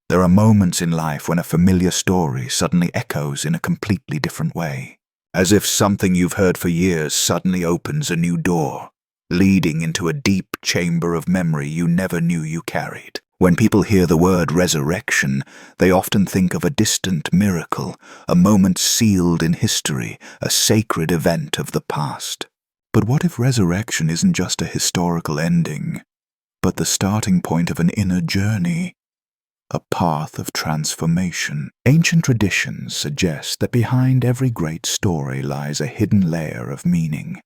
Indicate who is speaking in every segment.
Speaker 1: There are moments in life when a familiar story suddenly echoes in a completely different way, as if something you've heard for years suddenly opens a new door, leading into a deep chamber of memory you never knew you carried. When people hear the word resurrection, they often think of a distant miracle, a moment sealed in history, a sacred event of the past. But what if resurrection isn't just a historical ending, but the starting point of an inner journey, a path of transformation? Ancient traditions suggest that behind every great story lies a hidden layer of meaning,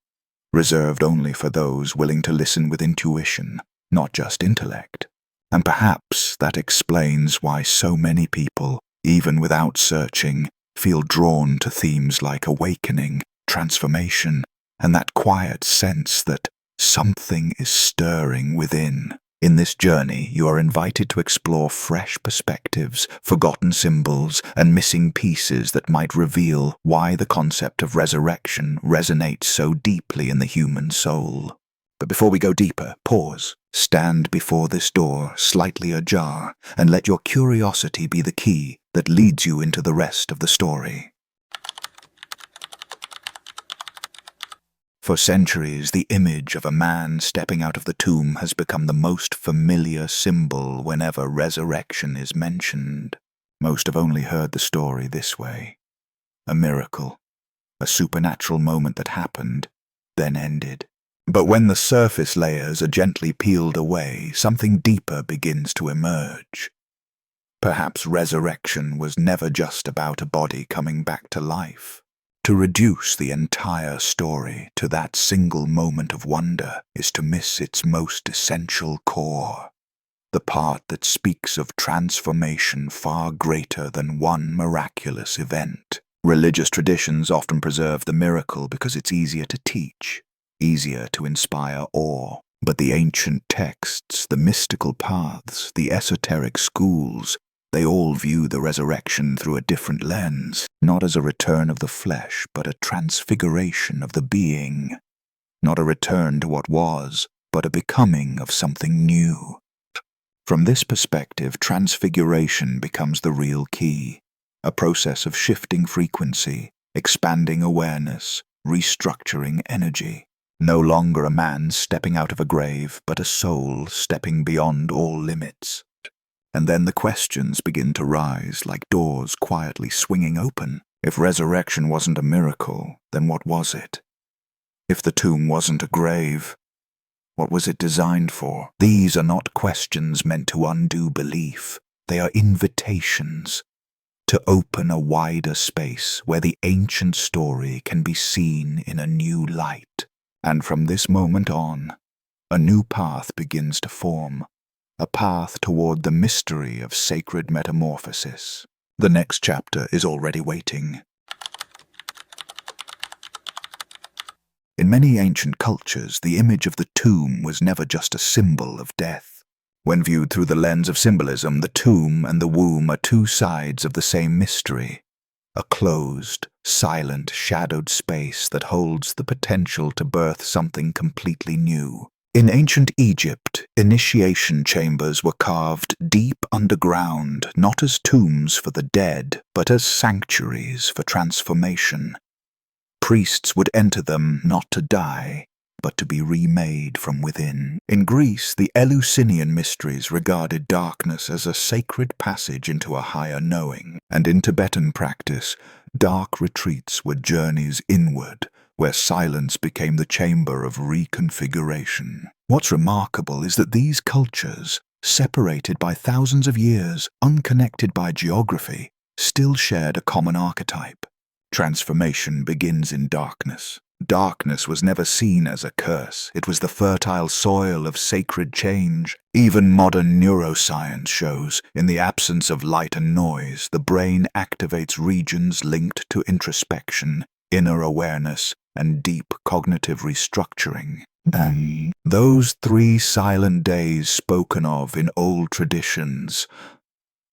Speaker 1: reserved only for those willing to listen with intuition, not just intellect. And perhaps that explains why so many people, even without searching, feel drawn to themes like awakening, transformation, and that quiet sense that something is stirring within. In this journey, you are invited to explore fresh perspectives, forgotten symbols, and missing pieces that might reveal why the concept of resurrection resonates so deeply in the human soul. But before we go deeper, pause. Stand before this door, slightly ajar, and let your curiosity be the key that leads you into the rest of the story. For centuries, the image of a man stepping out of the tomb has become the most familiar symbol whenever resurrection is mentioned. Most have only heard the story this way: a miracle, a supernatural moment that happened, then ended. But when the surface layers are gently peeled away, something deeper begins to emerge. Perhaps resurrection was never just about a body coming back to life. To reduce the entire story to that single moment of wonder is to miss its most essential core, the part that speaks of transformation far greater than one miraculous event. Religious traditions often preserve the miracle because it's easier to teach, easier to inspire awe. But the ancient texts, the mystical paths, the esoteric schools, they all view the resurrection through a different lens, not as a return of the flesh, but a transfiguration of the being. Not a return to what was, but a becoming of something new. From this perspective, transfiguration becomes the real key, a process of shifting frequency, expanding awareness, restructuring energy. No longer a man stepping out of a grave, but a soul stepping beyond all limits. And then the questions begin to rise like doors quietly swinging open. If resurrection wasn't a miracle, then what was it? If the tomb wasn't a grave, what was it designed for? These are not questions meant to undo belief. They are invitations to open a wider space where the ancient story can be seen in a new light. And from this moment on, a new path begins to form. A path toward the mystery of sacred metamorphosis. The next chapter is already waiting. In many ancient cultures, the image of the tomb was never just a symbol of death. When viewed through the lens of symbolism, the tomb and the womb are two sides of the same mystery. A closed, silent, shadowed space that holds the potential to birth something completely new. In ancient Egypt, initiation chambers were carved deep underground, not as tombs for the dead, but as sanctuaries for transformation. Priests would enter them not to die, but to be remade from within. In Greece, the Eleusinian mysteries regarded darkness as a sacred passage into a higher knowing, and in Tibetan practice, dark retreats were journeys inward, where silence became the chamber of reconfiguration. What's remarkable is that these cultures, separated by thousands of years, unconnected by geography, still shared a common archetype. Transformation begins in darkness. Darkness was never seen as a curse. It was the fertile soil of sacred change. Even modern neuroscience shows, in the absence of light and noise, the brain activates regions linked to introspection, inner awareness, and deep cognitive restructuring. And those 3 silent days spoken of in old traditions,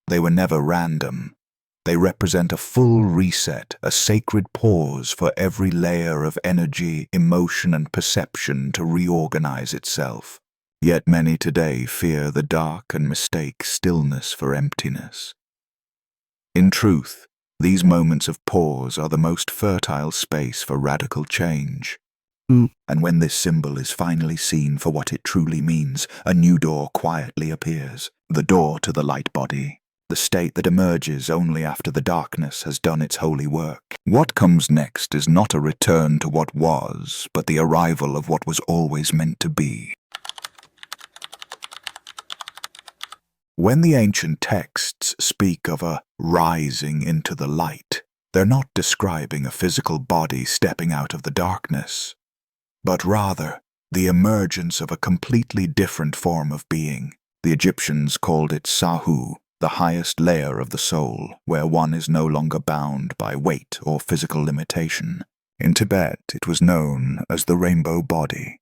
Speaker 1: they were never random. They represent a full reset, a sacred pause for every layer of energy, emotion, and perception to reorganize itself. Yet many today fear the dark and mistake stillness for emptiness. In truth, these moments of pause are the most fertile space for radical change. And when this symbol is finally seen for what it truly means, a new door quietly appears, the door to the light body, the state that emerges only after the darkness has done its holy work. What comes next is not a return to what was, but the arrival of what was always meant to be. When the ancient texts speak of a rising into the light, they're not describing a physical body stepping out of the darkness, but rather the emergence of a completely different form of being. The Egyptians called it Sahu, the highest layer of the soul, where one is no longer bound by weight or physical limitation. In Tibet, it was known as the rainbow body,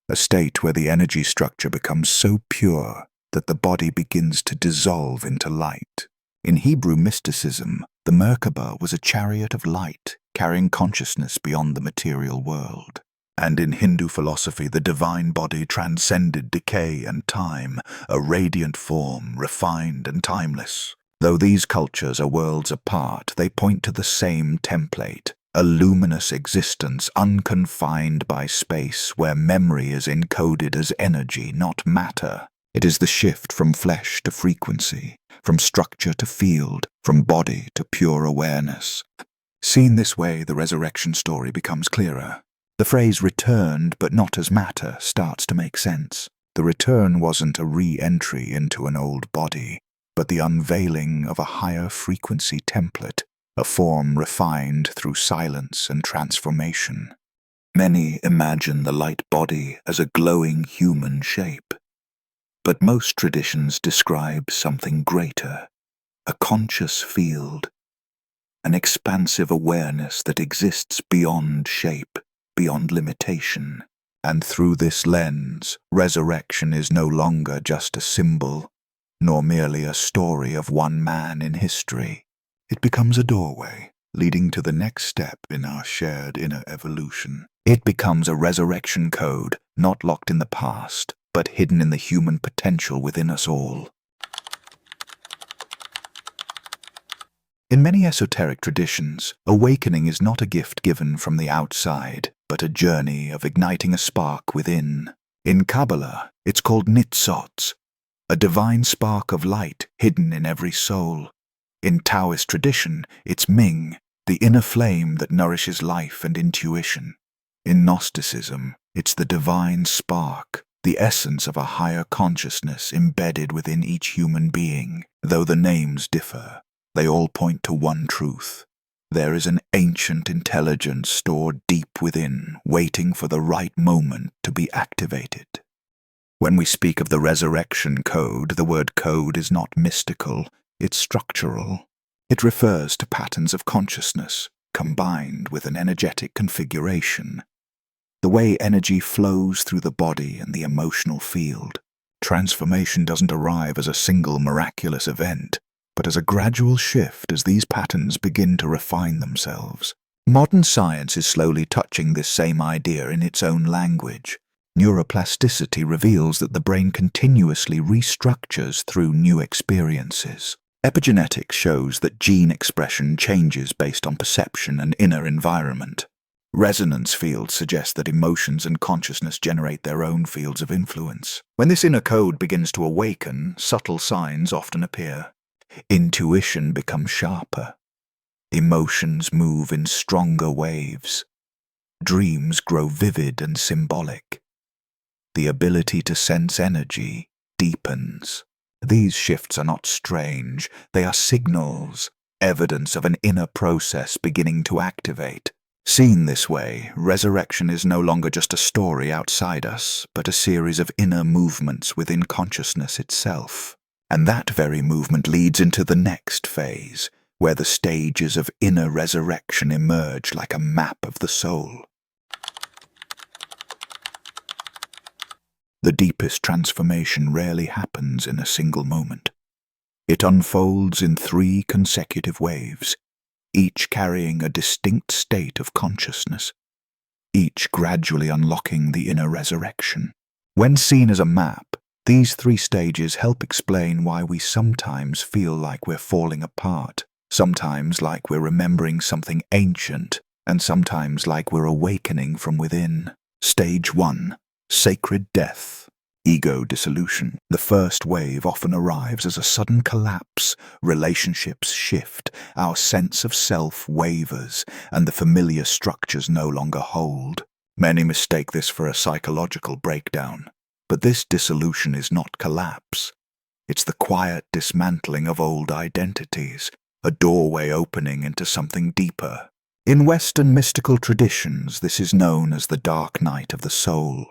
Speaker 1: a state where the energy structure becomes so pure that the body begins to dissolve into light. In Hebrew mysticism, the Merkaba was a chariot of light, carrying consciousness beyond the material world. And in Hindu philosophy, the divine body transcended decay and time, a radiant form, refined and timeless. Though these cultures are worlds apart, they point to the same template, a luminous existence unconfined by space, where memory is encoded as energy, not matter. It is the shift from flesh to frequency, from structure to field, from body to pure awareness. Seen this way, the resurrection story becomes clearer. The phrase returned but not as matter starts to make sense. The return wasn't a re-entry into an old body, but the unveiling of a higher frequency template, a form refined through silence and transformation. Many imagine the light body as a glowing human shape, but most traditions describe something greater, a conscious field, an expansive awareness that exists beyond shape, beyond limitation. And through this lens, resurrection is no longer just a symbol, nor merely a story of one man in history. It becomes a doorway, leading to the next step in our shared inner evolution. It becomes a resurrection code, not locked in the past, but hidden in the human potential within us all. In many esoteric traditions, awakening is not a gift given from the outside, but a journey of igniting a spark within. In Kabbalah, it's called nitzot, a divine spark of light hidden in every soul. In Taoist tradition, it's Ming, the inner flame that nourishes life and intuition. In Gnosticism, it's the divine spark, the essence of a higher consciousness embedded within each human being. Though the names differ, they all point to one truth. There is an ancient intelligence stored deep within, waiting for the right moment to be activated. When we speak of the resurrection code, the word code is not mystical, it's structural. It refers to patterns of consciousness, combined with an energetic configuration. The way energy flows through the body and the emotional field. Transformation doesn't arrive as a single miraculous event, but as a gradual shift as these patterns begin to refine themselves. Modern science is slowly touching this same idea in its own language. Neuroplasticity reveals that the brain continuously restructures through new experiences. Epigenetics shows that gene expression changes based on perception and inner environment. Resonance fields suggest that emotions and consciousness generate their own fields of influence. When this inner code begins to awaken, subtle signs often appear. Intuition becomes sharper. Emotions move in stronger waves. Dreams grow vivid and symbolic. The ability to sense energy deepens. These shifts are not strange, they are signals, evidence of an inner process beginning to activate. Seen this way, resurrection is no longer just a story outside us, but a series of inner movements within consciousness itself. And that very movement leads into the next phase, where the stages of inner resurrection emerge like a map of the soul. The deepest transformation rarely happens in a single moment. It unfolds in 3 consecutive waves, each carrying a distinct state of consciousness, each gradually unlocking the inner resurrection. When seen as a map, these 3 stages help explain why we sometimes feel like we're falling apart, sometimes like we're remembering something ancient, and sometimes like we're awakening from within. Stage 1. Sacred death. Ego dissolution. The first wave often arrives as a sudden collapse. Relationships shift, our sense of self wavers, and the familiar structures no longer hold. Many mistake this for a psychological breakdown, but this dissolution is not collapse. It's the quiet dismantling of old identities, a doorway opening into something deeper. In Western mystical traditions, this is known as the dark night of the soul.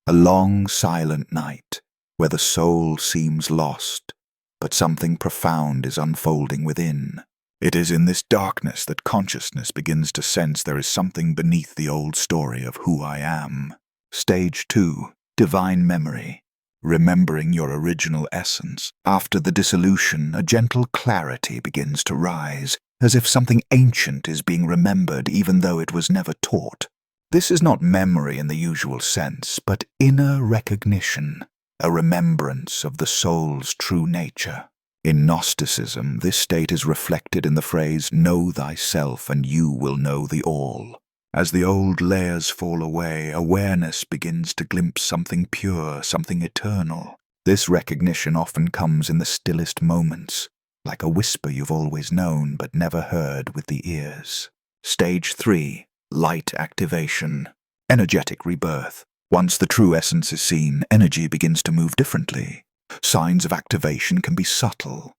Speaker 1: A long, silent night, where the soul seems lost, but something profound is unfolding within. It is in this darkness that consciousness begins to sense there is something beneath the old story of who I am. Stage 2. Divine memory. Remembering your original essence. After the dissolution, a gentle clarity begins to rise, as if something ancient is being remembered even though it was never taught. This is not memory in the usual sense, but inner recognition, a remembrance of the soul's true nature. In Gnosticism, this state is reflected in the phrase, "Know thyself and you will know the all." As the old layers fall away, awareness begins to glimpse something pure, something eternal. This recognition often comes in the stillest moments, like a whisper you've always known but never heard with the ears. Stage 3. Light activation. Energetic rebirth. Once the true essence is seen, energy begins to move differently. Signs of activation can be subtle.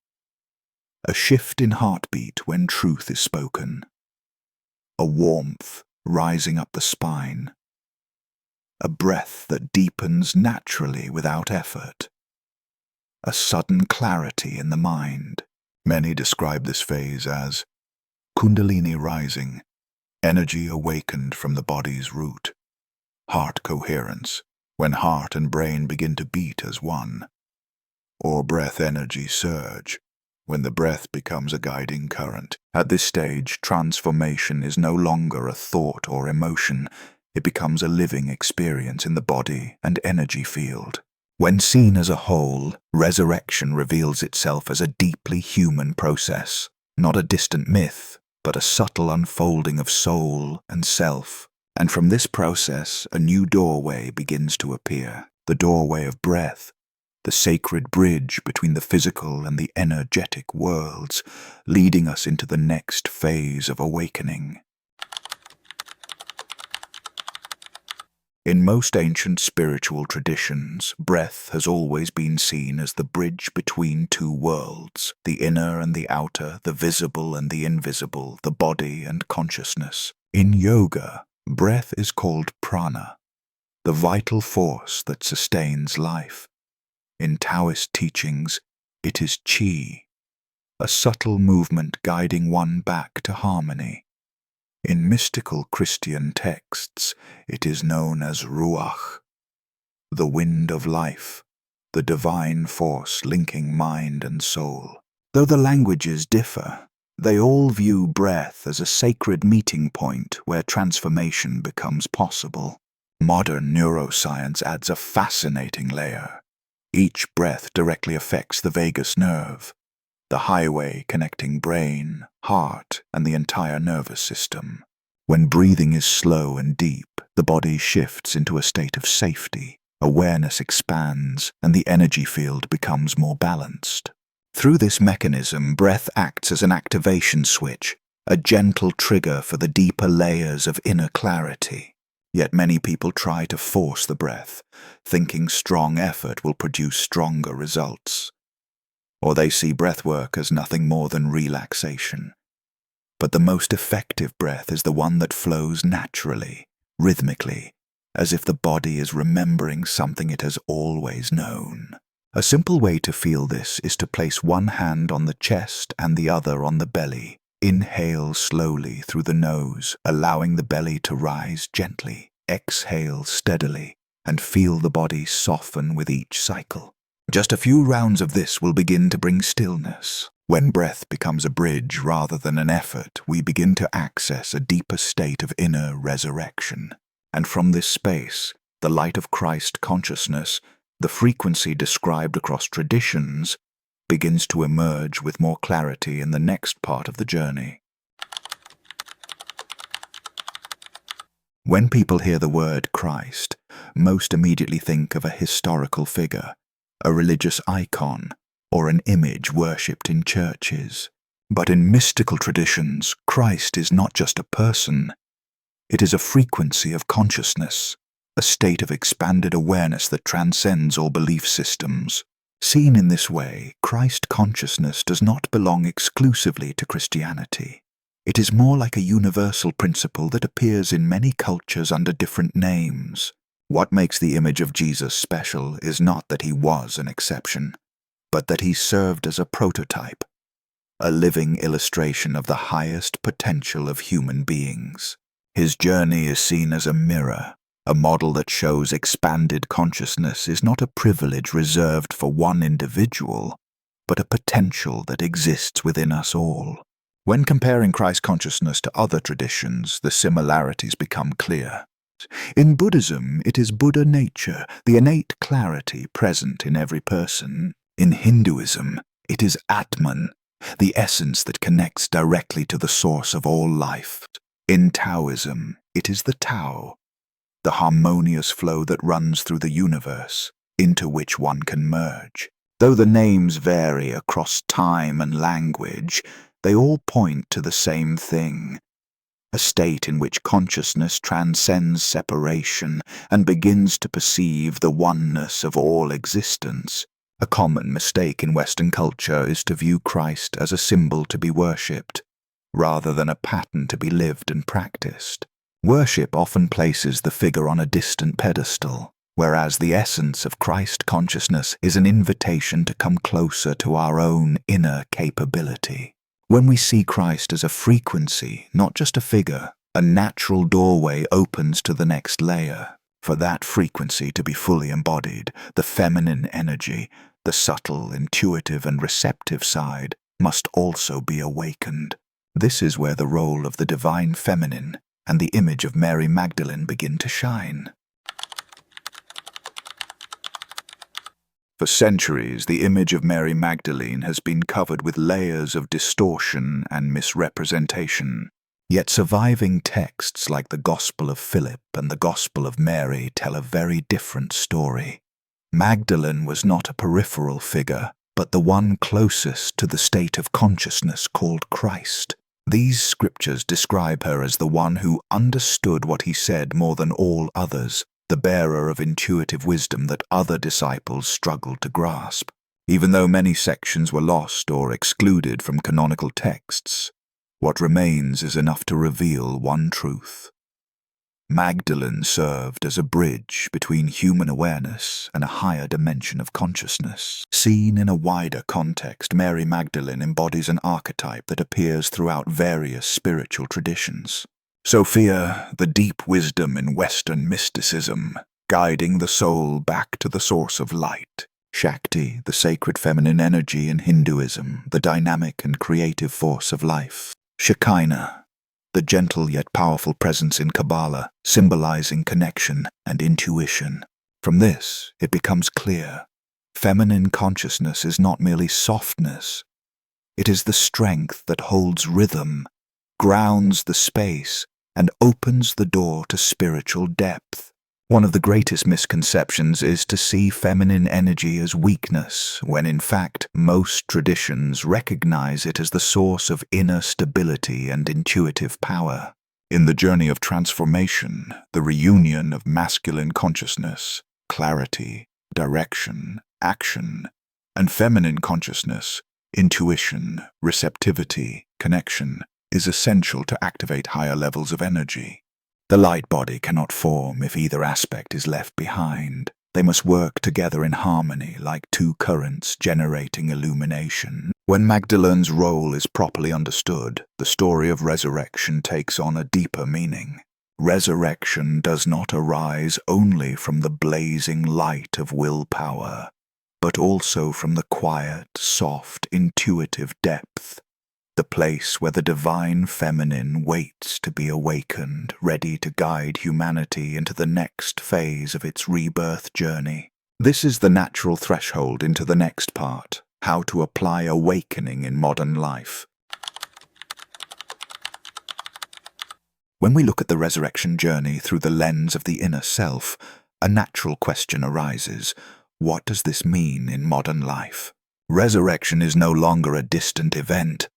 Speaker 1: A shift in heartbeat when truth is spoken. A warmth rising up the spine. A breath that deepens naturally without effort. A sudden clarity in the mind. Many describe this phase as Kundalini rising, energy awakened from the body's root. Heart coherence, when heart and brain begin to beat as one. Or breath energy surge, when the breath becomes a guiding current. At this stage, transformation is no longer a thought or emotion. It becomes a living experience in the body and energy field. When seen as a whole, resurrection reveals itself as a deeply human process, not a distant myth, but a subtle unfolding of soul and self. And from this process, a new doorway begins to appear, the doorway of breath, the sacred bridge between the physical and the energetic worlds, leading us into the next phase of awakening. In most ancient spiritual traditions, breath has always been seen as the bridge between 2 worlds, the inner and the outer, the visible and the invisible, the body and consciousness. In yoga, breath is called prana, the vital force that sustains life. In Taoist teachings, it is qi, a subtle movement guiding one back to harmony. In mystical Christian texts, it is known as ruach, the wind of life, the divine force linking mind and soul. Though the languages differ, they all view breath as a sacred meeting point where transformation becomes possible. Modern neuroscience adds a fascinating layer. Each breath directly affects the vagus nerve, the highway connecting brain, heart, and the entire nervous system. When breathing is slow and deep, the body shifts into a state of safety, awareness expands, and the energy field becomes more balanced. Through this mechanism, breath acts as an activation switch, a gentle trigger for the deeper layers of inner clarity. Yet many people try to force the breath, thinking strong effort will produce stronger results. Or they see breathwork as nothing more than relaxation. But the most effective breath is the one that flows naturally, rhythmically, as if the body is remembering something it has always known. A simple way to feel this is to place one hand on the chest and the other on the belly. Inhale slowly through the nose, allowing the belly to rise gently. Exhale steadily, and feel the body soften with each cycle. Just a few rounds of this will begin to bring stillness. When breath becomes a bridge rather than an effort, we begin to access a deeper state of inner resurrection. And from this space, the light of Christ consciousness, the frequency described across traditions, begins to emerge with more clarity in the next part of the journey. When people hear the word Christ, most immediately think of a historical figure, a religious icon, or an image worshipped in churches. But in mystical traditions, Christ is not just a person. It is a frequency of consciousness, a state of expanded awareness that transcends all belief systems. Seen in this way, Christ consciousness does not belong exclusively to Christianity. It is more like a universal principle that appears in many cultures under different names. What makes the image of Jesus special is not that he was an exception, but that he served as a prototype, a living illustration of the highest potential of human beings. His journey is seen as a mirror, a model that shows expanded consciousness is not a privilege reserved for one individual, but a potential that exists within us all. When comparing Christ consciousness to other traditions, the similarities become clear. In Buddhism, it is Buddha nature, the innate clarity present in every person. In Hinduism, it is Atman, the essence that connects directly to the source of all life. In Taoism, it is the Tao, the harmonious flow that runs through the universe, into which one can merge. Though the names vary across time and language, they all point to the same thing, a state in which consciousness transcends separation and begins to perceive the oneness of all existence. A common mistake in Western culture is to view Christ as a symbol to be worshipped, rather than a pattern to be lived and practiced. Worship often places the figure on a distant pedestal, whereas the essence of Christ consciousness is an invitation to come closer to our own inner capability. When we see Christ as a frequency, not just a figure, a natural doorway opens to the next layer. For that frequency to be fully embodied, the feminine energy, the subtle, intuitive, and receptive side, must also be awakened. This is where the role of the divine feminine and the image of Mary Magdalene begin to shine. For centuries, the image of Mary Magdalene has been covered with layers of distortion and misrepresentation. Yet surviving texts like the Gospel of Philip and the Gospel of Mary tell a very different story. Magdalene was not a peripheral figure, but the one closest to the state of consciousness called Christ. These scriptures describe her as the one who understood what he said more than all others, the bearer of intuitive wisdom that other disciples struggled to grasp. Even though many sections were lost or excluded from canonical texts, what remains is enough to reveal one truth. Magdalene served as a bridge between human awareness and a higher dimension of consciousness. Seen in a wider context, Mary Magdalene embodies an archetype that appears throughout various spiritual traditions. Sophia, the deep wisdom in Western mysticism, guiding the soul back to the source of light. Shakti, the sacred feminine energy in Hinduism, the dynamic and creative force of life. Shekinah, the gentle yet powerful presence in Kabbalah, symbolizing connection and intuition. From this, it becomes clear. Feminine consciousness is not merely softness. It is the strength that holds rhythm, grounds the space, and opens the door to spiritual depth. One of the greatest misconceptions is to see feminine energy as weakness, when in fact most traditions recognize it as the source of inner stability and intuitive power. In the journey of transformation, the reunion of masculine consciousness, clarity, direction, action, and feminine consciousness, intuition, receptivity, connection, is essential to activate higher levels of energy. The light body cannot form if either aspect is left behind. They must work together in harmony like two currents generating illumination. When Magdalene's role is properly understood, the story of resurrection takes on a deeper meaning. Resurrection does not arise only from the blazing light of willpower, but also from the quiet, soft, intuitive depth the place where the divine feminine waits to be awakened, ready to guide humanity into the next phase of its rebirth journey. This is the natural threshold into the next part: how to apply awakening in modern life. When we look at the resurrection journey through the lens of the inner self, a natural question arises: what does this mean in modern life? Resurrection is no longer a distant event,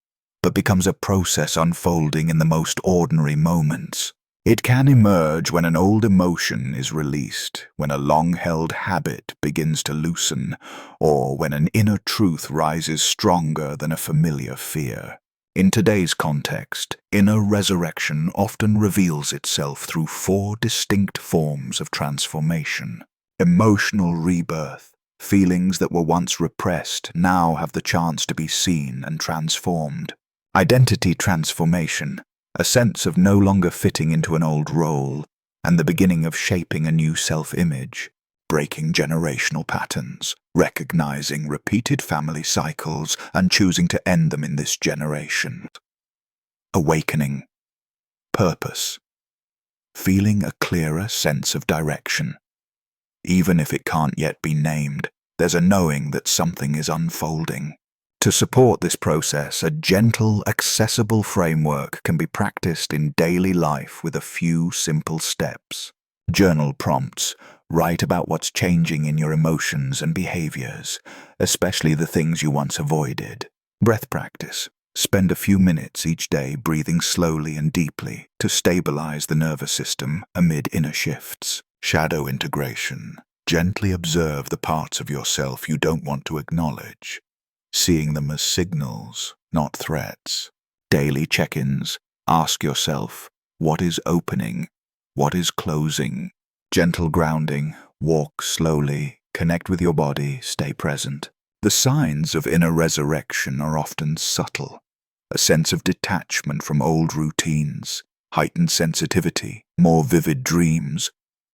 Speaker 1: but becomes a process unfolding in the most ordinary moments. It can emerge when an old emotion is released, when a long-held habit begins to loosen, or when an inner truth rises stronger than a familiar fear. In today's context, inner resurrection often reveals itself through 4 distinct forms of transformation. Emotional rebirth. Feelings that were once repressed now have the chance to be seen and transformed. Identity transformation. A sense of no longer fitting into an old role, and the beginning of shaping a new self-image. Breaking generational patterns, recognizing repeated family cycles and choosing to end them in this generation. Awakening. Purpose. Feeling a clearer sense of direction. Even if it can't yet be named, there's a knowing that something is unfolding. To support this process, a gentle, accessible framework can be practiced in daily life with a few simple steps. Journal prompts. Write about what's changing in your emotions and behaviors, especially the things you once avoided. Breath practice. Spend a few minutes each day breathing slowly and deeply to stabilize the nervous system amid inner shifts. Shadow integration. Gently observe the parts of yourself you don't want to acknowledge, seeing them as signals, not threats. Daily check-ins. Ask yourself, what is opening? What is closing? Gentle grounding. Walk slowly, connect with your body, stay present. The signs of inner resurrection are often subtle. A sense of detachment from old routines, heightened sensitivity, more vivid dreams,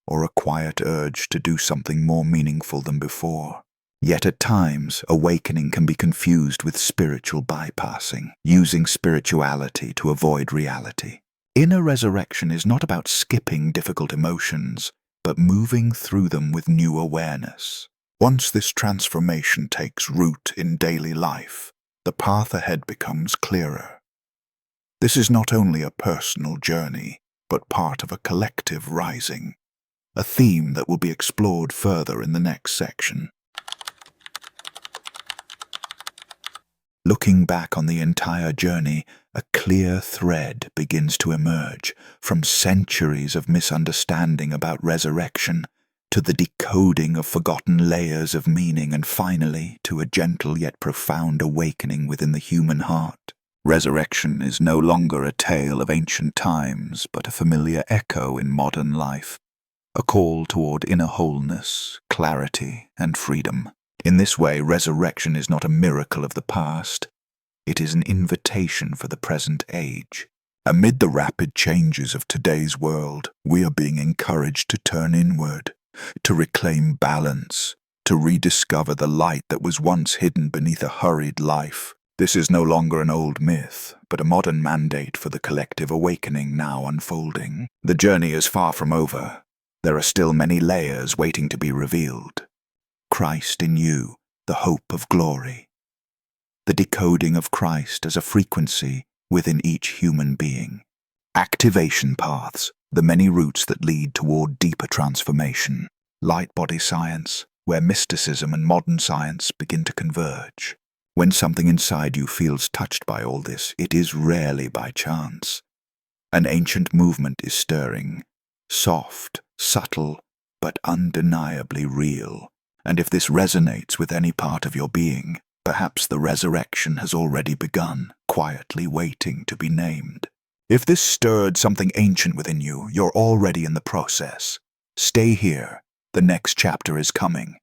Speaker 1: or a quiet urge to do something more meaningful than before. Yet at times, awakening can be confused with spiritual bypassing, using spirituality to avoid reality. Inner resurrection is not about skipping difficult emotions, but moving through them with new awareness. Once this transformation takes root in daily life, the path ahead becomes clearer. This is not only a personal journey, but part of a collective rising, a theme that will be explored further in the next section. Looking back on the entire journey, a clear thread begins to emerge, from centuries of misunderstanding about resurrection, to the decoding of forgotten layers of meaning, and finally to a gentle yet profound awakening within the human heart. Resurrection is no longer a tale of ancient times, but a familiar echo in modern life, a call toward inner wholeness, clarity, and freedom. In this way, resurrection is not a miracle of the past. It is an invitation for the present age. Amid the rapid changes of today's world, we are being encouraged to turn inward, to reclaim balance, to rediscover the light that was once hidden beneath a hurried life. This is no longer an old myth, but a modern mandate for the collective awakening now unfolding. The journey is far from over. There are still many layers waiting to be revealed. Christ in you, the hope of glory. The decoding of Christ as a frequency within each human being. Activation paths, the many routes that lead toward deeper transformation. Light body science, where mysticism and modern science begin to converge. When something inside you feels touched by all this, it is rarely by chance. An ancient movement is stirring, soft, subtle, but undeniably real. And if this resonates with any part of your being, perhaps the resurrection has already begun, quietly waiting to be named. If this stirred something ancient within you, you're already in the process. Stay here. The next chapter is coming.